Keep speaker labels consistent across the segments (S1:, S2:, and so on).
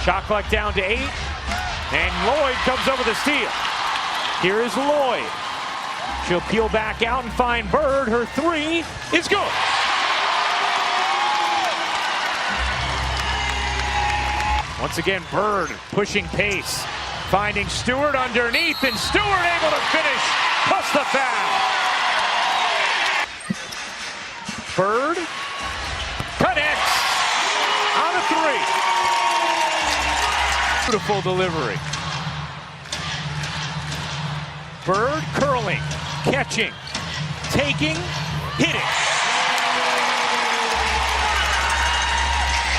S1: Shot clock down to 8, and Lloyd comes up with a steal. Here is Lloyd. She'll peel back out and find Bird. Her three is good. Once again, Bird pushing pace, finding Stewart underneath, and Stewart able to finish, plus the foul. Bird connects on a three. Beautiful delivery. Bird curling, catching, taking, hitting.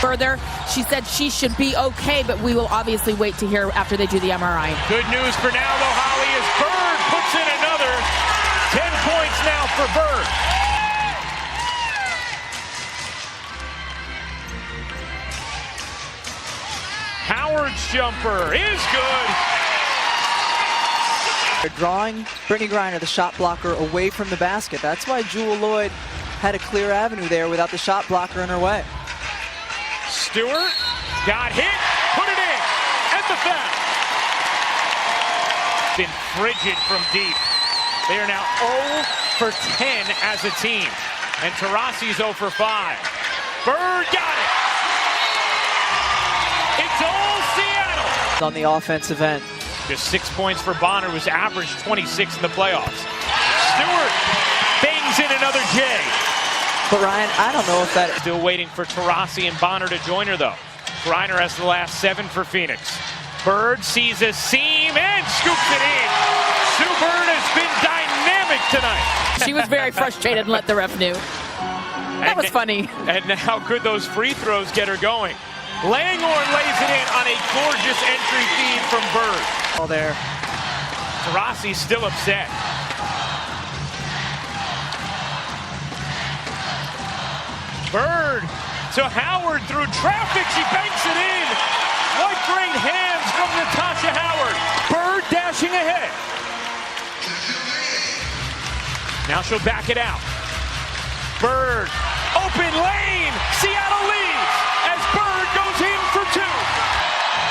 S2: Further, she said she should be okay, but we will obviously wait to hear after they do the MRI.
S1: Good news for now, though, Holly, as Bird puts in another. 10 points now for Bird. Howard's jumper is good.
S3: They're drawing Brittany Griner, the shot blocker, away from the basket. That's why Jewel Lloyd had a clear avenue there without the shot blocker in her way.
S1: Stewart got hit, put it in, and the foul. Been frigid from deep. They are now 0 for 10 as a team. And Taurasi's 0 for 5. Bird got it. It's all Seattle.
S3: On the offensive end.
S1: Just 6 points for Bonner, who's averaged 26 in the playoffs. Stewart bangs in another J.
S3: But Ryan, I don't know if that...
S1: Still waiting for Taurasi and Bonner to join her, though. Griner has the last 7 for Phoenix. Bird sees a seam and scoops it in. Sue Bird has been dynamic tonight.
S2: She was very frustrated and let the ref know. That was funny.
S1: And how good those free throws get her going. Langhorne lays it in on a gorgeous entry feed from Bird.
S3: All there.
S1: Taurasi's still upset. Bird to Howard through traffic. She banks it in. What great hands from Natasha Howard. Bird dashing ahead. Now she'll back it out. Bird, open lane. Seattle leads as Bird goes in for 2.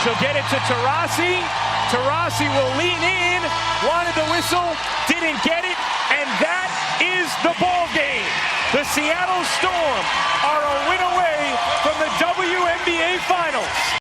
S1: She'll get it to Taurasi. Taurasi will lean in. Wanted the whistle, didn't get it, and that is the ball game. The Seattle Storm are a win away from the WNBA Finals.